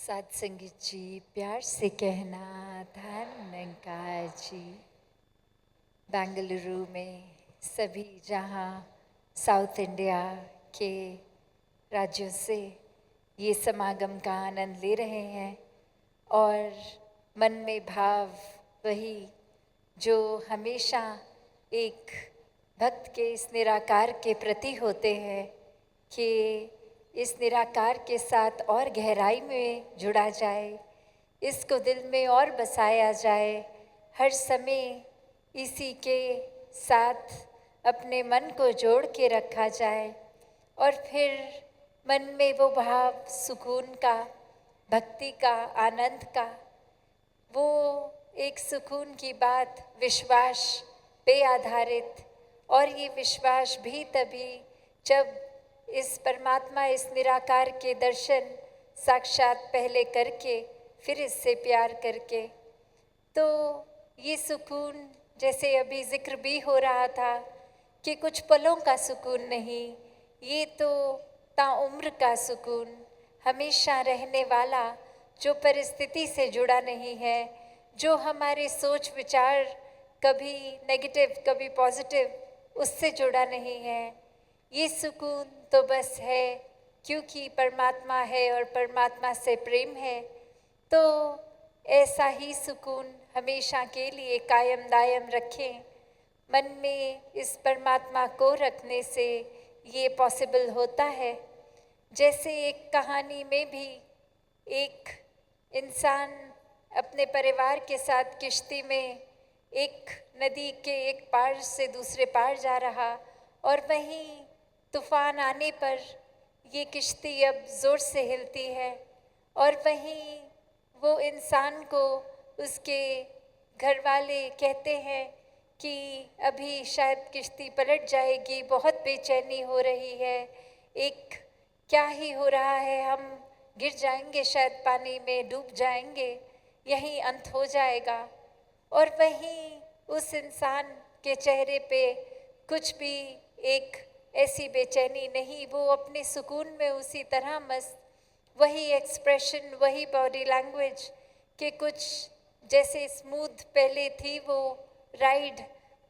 साथ संगीत जी, प्यार से कहना धन्यकार जी। बेंगलुरु में सभी जहाँ साउथ इंडिया के राज्यों से ये समागम का आनंद ले रहे हैं और मन में भाव वही जो हमेशा एक भक्त के इस निराकार के प्रति होते हैं कि इस निराकार के साथ और गहराई में जुड़ा जाए, इसको दिल में और बसाया जाए, हर समय इसी के साथ अपने मन को जोड़ के रखा जाए और फिर मन में वो भाव सुकून का, भक्ति का, आनंद का, वो एक सुकून की बात विश्वास पे आधारित। और ये विश्वास भी तभी जब इस परमात्मा, इस निराकार के दर्शन साक्षात पहले करके फिर इससे प्यार करके, तो ये सुकून जैसे अभी जिक्र भी हो रहा था कि कुछ पलों का सुकून नहीं, ये तो ताउम्र का सुकून, हमेशा रहने वाला, जो परिस्थिति से जुड़ा नहीं है, जो हमारे सोच विचार कभी नेगेटिव कभी पॉजिटिव उससे जुड़ा नहीं है। ये सुकून तो बस है क्योंकि परमात्मा है और परमात्मा से प्रेम है, तो ऐसा ही सुकून हमेशा के लिए कायम दायम रखें। मन में इस परमात्मा को रखने से ये पॉसिबल होता है। जैसे एक कहानी में भी एक इंसान अपने परिवार के साथ किश्ती में एक नदी के एक पार से दूसरे पार जा रहा और वहीं तूफान आने पर ये किश्ती अब ज़ोर से हिलती है और वहीं वो इंसान को उसके घर वाले कहते हैं कि अभी शायद किश्ती पलट जाएगी, बहुत बेचैनी हो रही है, एक क्या ही हो रहा है, हम गिर जाएंगे, शायद पानी में डूब जाएंगे, यहीं अंत हो जाएगा। और वहीं उस इंसान के चेहरे पे कुछ भी एक ऐसी बेचैनी नहीं, वो अपने सुकून में उसी तरह मस्त, वही एक्सप्रेशन, वही बॉडी लैंग्वेज के कुछ जैसे स्मूथ पहले थी वो राइड,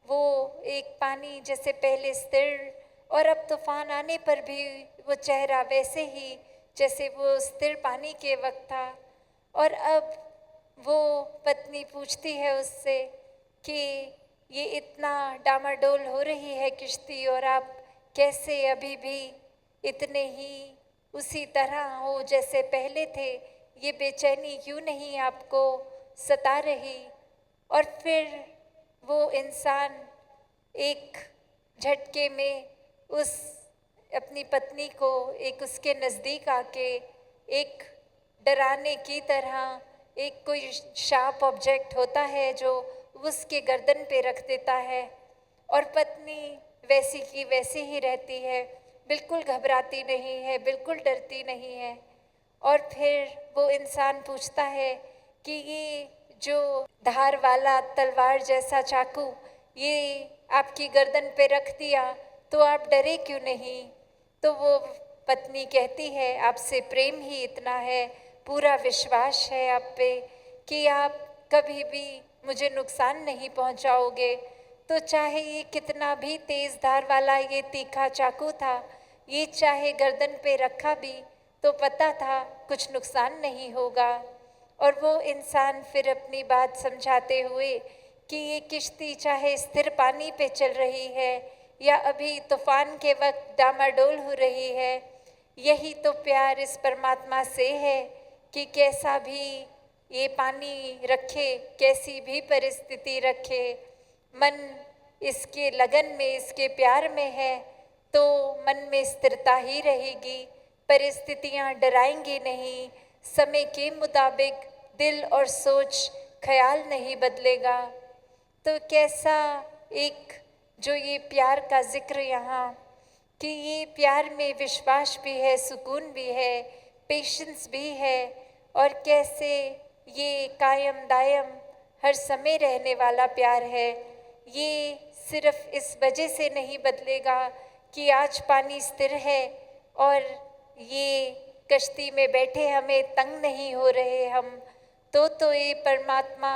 वो एक पानी जैसे पहले स्थिर, और अब तूफान आने पर भी वो चेहरा वैसे ही जैसे वो स्थिर पानी के वक्त था। और अब वो पत्नी पूछती है उससे कि ये इतना डामाडोल हो रही है किश्ती और आप कैसे अभी भी इतने ही उसी तरह हो जैसे पहले थे, ये बेचैनी क्यों नहीं आपको सता रही। और फिर वो इंसान एक झटके में उस अपनी पत्नी को एक उसके नज़दीक आके एक डराने की तरह एक कोई शार्प ऑब्जेक्ट होता है जो उसके गर्दन पे रख देता है और पत्नी वैसी की वैसी ही रहती है, बिल्कुल घबराती नहीं है, बिल्कुल डरती नहीं है। और फिर वो इंसान पूछता है कि ये जो धार वाला तलवार जैसा चाकू ये आपकी गर्दन पे रख दिया तो आप डरे क्यों नहीं। तो वो पत्नी कहती है आपसे प्रेम ही इतना है, पूरा विश्वास है आप पे कि आप कभी भी मुझे नुकसान नहीं पहुंचाओगे। तो चाहे ये कितना भी तेज़ धार वाला ये तीखा चाकू था, ये चाहे गर्दन पे रखा भी तो पता था कुछ नुकसान नहीं होगा। और वो इंसान फिर अपनी बात समझाते हुए कि ये किश्ती चाहे स्थिर पानी पे चल रही है या अभी तूफान के वक्त डामाडोल हो रही है, यही तो प्यार इस परमात्मा से है कि कैसा भी ये पानी रखे, कैसी भी परिस्थिति रखे, मन इसके लगन में, इसके प्यार में है तो मन में स्थिरता ही रहेगी, परिस्थितियाँ डराएंगी नहीं, समय के मुताबिक दिल और सोच ख्याल नहीं बदलेगा। तो कैसा एक जो ये प्यार का जिक्र यहाँ कि ये प्यार में विश्वास भी है, सुकून भी है, पेशेंस भी है, और कैसे ये कायम दायम हर समय रहने वाला प्यार है। ये सिर्फ इस वजह से नहीं बदलेगा कि आज पानी स्थिर है और ये कश्ती में बैठे हमें तंग नहीं हो रहे हम, तो ये परमात्मा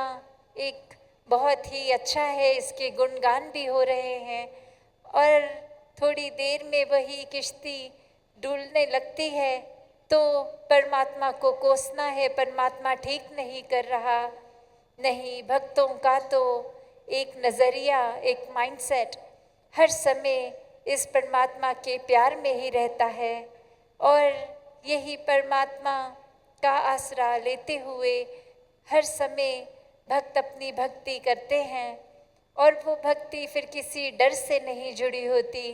एक बहुत ही अच्छा है, इसके गुणगान भी हो रहे हैं। और थोड़ी देर में वही किश्ती डूबने लगती है तो परमात्मा को कोसना है, परमात्मा ठीक नहीं कर रहा। नहीं, भक्तों का तो एक नज़रिया, एक माइंडसेट हर समय इस परमात्मा के प्यार में ही रहता है और यही परमात्मा का आसरा लेते हुए हर समय भक्त अपनी भक्ति करते हैं। और वो भक्ति फिर किसी डर से नहीं जुड़ी होती,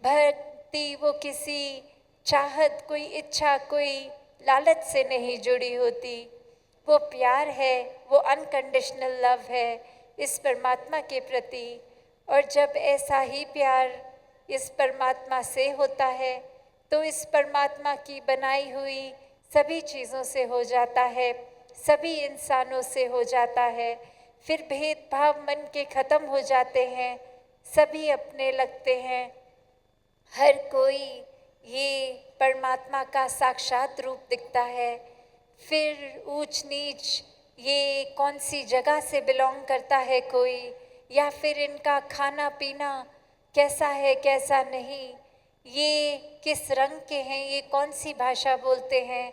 भक्ति वो किसी चाहत, कोई इच्छा, कोई लालच से नहीं जुड़ी होती। वो प्यार है, वो अनकंडीशनल लव है इस परमात्मा के प्रति। और जब ऐसा ही प्यार इस परमात्मा से होता है तो इस परमात्मा की बनाई हुई सभी चीज़ों से हो जाता है, सभी इंसानों से हो जाता है। फिर भेदभाव मन के ख़त्म हो जाते हैं, सभी अपने लगते हैं। हर कोई ये परमात्मा का साक्षात रूप दिखता है। फिर ऊंच नीच, ये कौन सी जगह से बिलोंग करता है कोई, या फिर इनका खाना पीना कैसा है कैसा नहीं, ये किस रंग के हैं, ये कौन सी भाषा बोलते हैं,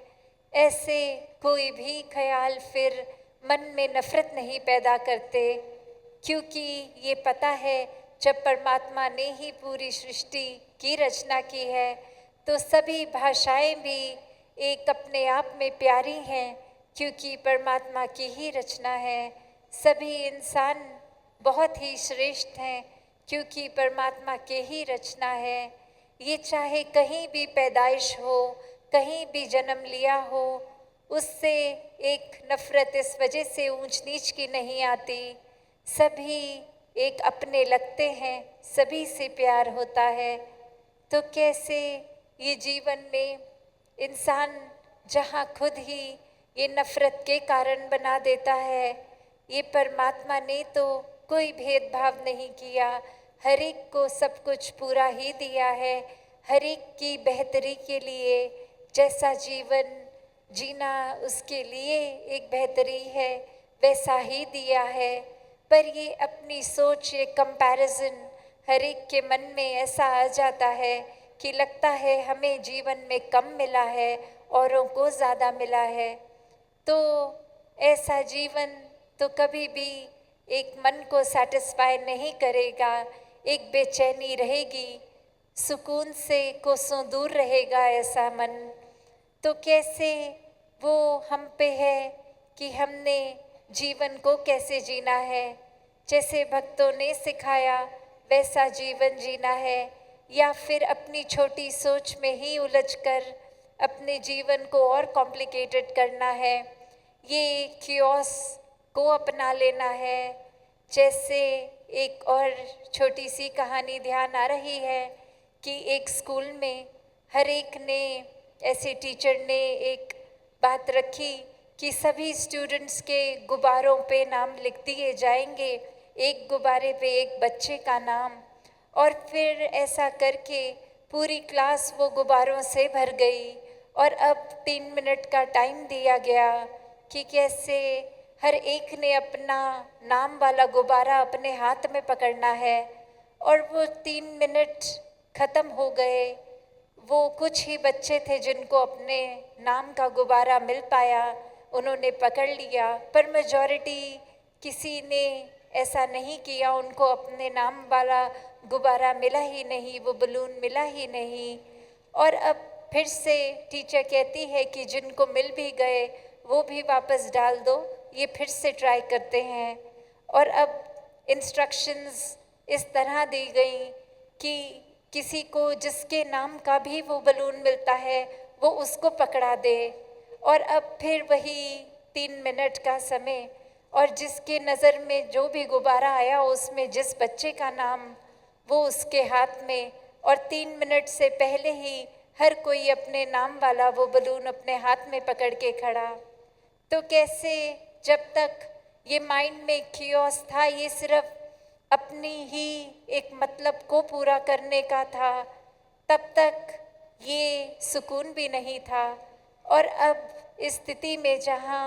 ऐसे कोई भी ख्याल फिर मन में नफ़रत नहीं पैदा करते। क्योंकि ये पता है जब परमात्मा ने ही पूरी सृष्टि की रचना की है तो सभी भाषाएं भी एक अपने आप में प्यारी हैं, क्योंकि परमात्मा की ही रचना है। सभी इंसान बहुत ही श्रेष्ठ हैं क्योंकि परमात्मा के ही रचना है। ये चाहे कहीं भी पैदाइश हो, कहीं भी जन्म लिया हो, उससे एक नफ़रत इस वजह से ऊंच नीच की नहीं आती। सभी एक अपने लगते हैं, सभी से प्यार होता है। तो कैसे ये जीवन में इंसान जहाँ खुद ही ये नफ़रत के कारण बना देता है, ये परमात्मा ने तो कोई भेदभाव नहीं किया, हर एक को सब कुछ पूरा ही दिया है। हर एक की बेहतरी के लिए जैसा जीवन जीना उसके लिए एक बेहतरी है वैसा ही दिया है। पर ये अपनी सोच, ये कंपैरिजन हर एक के मन में ऐसा आ जाता है कि लगता है हमें जीवन में कम मिला है, औरों को ज़्यादा मिला है। तो ऐसा जीवन तो कभी भी एक मन को सेटिस्फाई नहीं करेगा, एक बेचैनी रहेगी, सुकून से कोसों दूर रहेगा ऐसा मन। तो कैसे वो हम पे है कि हमने जीवन को कैसे जीना है, जैसे भक्तों ने सिखाया वैसा जीवन जीना है, या फिर अपनी छोटी सोच में ही उलझकर अपने जीवन को और कॉम्प्लिकेटेड करना है, ये क्योस को अपना लेना है। जैसे एक और छोटी सी कहानी ध्यान आ रही है कि एक स्कूल में हर एक ने, ऐसे टीचर ने एक बात रखी कि सभी स्टूडेंट्स के गुब्बारों पे नाम लिख दिए जाएंगे, एक गुब्बारे पे एक बच्चे का नाम। और फिर ऐसा करके पूरी क्लास वो गुब्बारों से भर गई और अब 3 मिनट का टाइम दिया गया कि कैसे हर एक ने अपना नाम वाला गुब्बारा अपने हाथ में पकड़ना है। और वो 3 मिनट ख़त्म हो गए। वो कुछ ही बच्चे थे जिनको अपने नाम का गुब्बारा मिल पाया, उन्होंने पकड़ लिया, पर मेजॉरिटी किसी ने ऐसा नहीं किया, उनको अपने नाम वाला गुब्बारा मिला ही नहीं, वो बलून मिला ही नहीं। और अब फिर से टीचर कहती है कि जिनको मिल भी गए वो भी वापस डाल दो, ये फिर से ट्राई करते हैं। और अब इंस्ट्रक्शंस इस तरह दी गई कि किसी को जिसके नाम का भी वो बलून मिलता है वो उसको पकड़ा दे। और अब फिर वही 3 मिनट का समय, और जिसके नज़र में जो भी गुब्बारा आया उसमें जिस बच्चे का नाम, वो उसके हाथ में। और 3 मिनट से पहले ही हर कोई अपने नाम वाला वो बलून अपने हाथ में पकड़ के खड़ा। तो कैसे जब तक ये माइंड में कियोस था, ये सिर्फ अपनी ही एक मतलब को पूरा करने का था, तब तक ये सुकून भी नहीं था। और अब इस स्थिति में जहाँ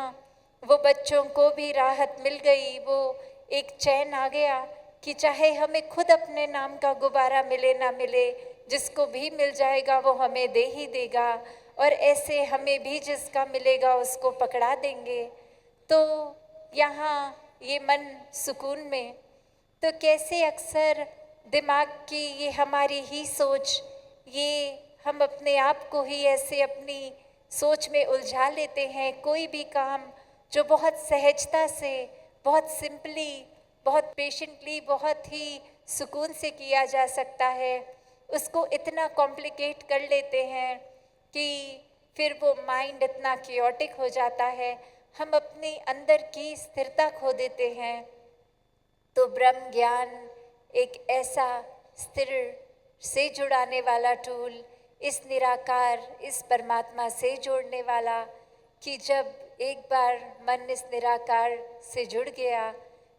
वो बच्चों को भी राहत मिल गई, वो एक चैन आ गया कि चाहे हमें खुद अपने नाम का गुब्बारा मिले ना मिले, जिसको भी मिल जाएगा वो हमें दे ही देगा, और ऐसे हमें भी जिसका मिलेगा उसको पकड़ा देंगे। तो यहाँ ये मन सुकून में, तो कैसे अक्सर दिमाग की ये हमारी ही सोच, ये हम अपने आप को ही ऐसे अपनी सोच में उलझा लेते हैं। कोई भी काम जो बहुत सहजता से, बहुत सिंपली, बहुत पेशेंटली, बहुत ही सुकून से किया जा सकता है, उसको इतना कॉम्प्लिकेट कर लेते हैं कि फिर वो माइंड इतना क्योटिक हो जाता है, हम अपने अंदर की स्थिरता खो देते हैं। तो ब्रह्म ज्ञान एक ऐसा स्थिर से जुड़ाने वाला टूल, इस निराकार, इस परमात्मा से जोड़ने वाला, कि जब एक बार मन इस निराकार से जुड़ गया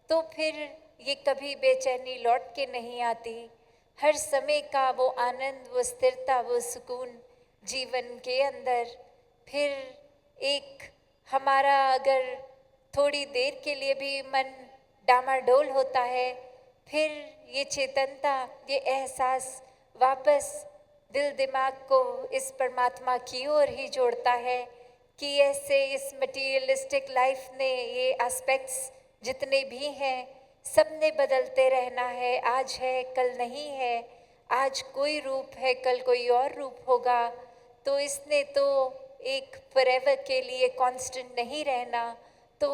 तो फिर ये कभी बेचैनी लौट के नहीं आती। हर समय का वो आनंद, वो स्थिरता, वो सुकून जीवन के अंदर। फिर एक हमारा अगर थोड़ी देर के लिए भी मन डामाडोल होता है, फिर ये चेतनता, ये एहसास वापस दिल दिमाग को इस परमात्मा की ओर ही जोड़ता है कि ऐसे इस मटीरियलिस्टिक लाइफ ने ये एस्पेक्ट्स जितने भी हैं, सब ने बदलते रहना है। आज है कल नहीं है, आज कोई रूप है कल कोई और रूप होगा। तो इसने तो एक फॉरएवर के लिए कांस्टेंट नहीं रहना। तो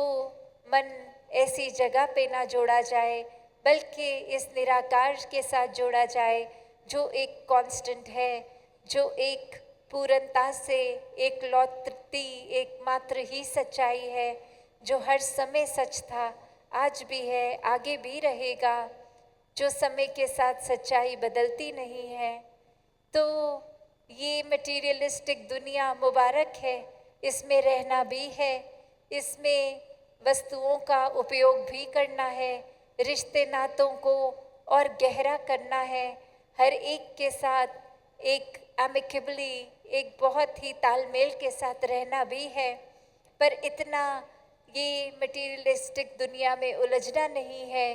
मन ऐसी जगह पे ना जोड़ा जाए, बल्कि इस निराकार के साथ जोड़ा जाए जो एक कांस्टेंट है, जो एक पूर्णता से एक लौटती एकमात्र ही सच्चाई है, जो हर समय सच था, आज भी है, आगे भी रहेगा, जो समय के साथ सच्चाई बदलती नहीं है। तो ये मटीरियलिस्टिक दुनिया मुबारक है, इसमें रहना भी है, इसमें वस्तुओं का उपयोग भी करना है, रिश्ते नातों को और गहरा करना है, हर एक के साथ एक एमिकेबली, एक बहुत ही तालमेल के साथ रहना भी है। पर इतना ये मटीरियलिस्टिक दुनिया में उलझना नहीं है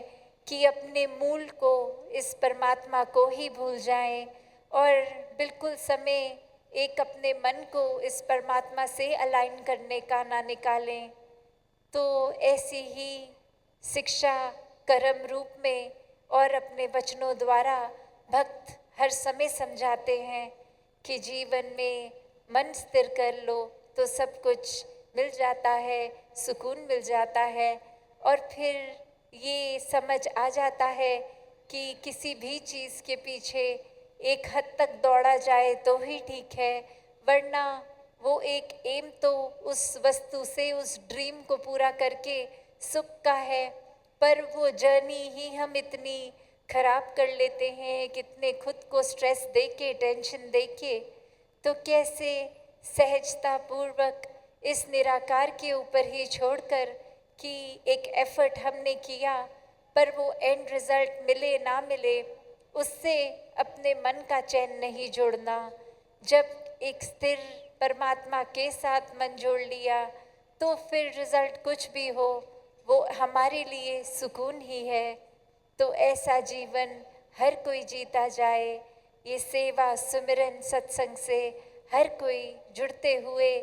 कि अपने मूल को, इस परमात्मा को ही भूल जाएं, और बिल्कुल समय एक अपने मन को इस परमात्मा से अलाइन करने का ना निकालें। तो ऐसी ही शिक्षा कर्म रूप में और अपने वचनों द्वारा भक्त हर समय समझाते हैं कि जीवन में मन स्थिर कर लो तो सब कुछ मिल जाता है, सुकून मिल जाता है। और फिर ये समझ आ जाता है कि किसी भी चीज़ के पीछे एक हद तक दौड़ा जाए तो ही ठीक है, वरना वो एक एम तो उस वस्तु से, उस ड्रीम को पूरा करके सुख का है, पर वो जर्नी ही हम इतनी खराब कर लेते हैं, कितने खुद को स्ट्रेस दे के, टेंशन दे के। तो कैसे सहजता पूर्वक इस निराकार के ऊपर ही छोड़कर कि एक एफर्ट हमने किया, पर वो एंड रिजल्ट मिले ना मिले, उससे अपने मन का चैन नहीं जोड़ना। जब एक स्थिर परमात्मा के साथ मन जोड़ लिया तो फिर रिजल्ट कुछ भी हो, वो हमारे लिए सुकून ही है। तो ऐसा जीवन हर कोई जीता जाए, ये सेवा सुमिरन सत्संग से हर कोई जुड़ते हुए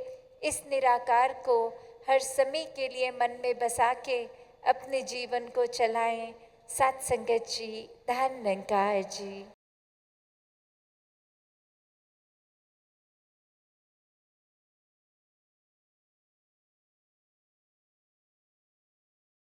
इस निराकार को हर समय के लिए मन में बसा के अपने जीवन को चलाएं। सत्संगत जी, धन निरंकार जी।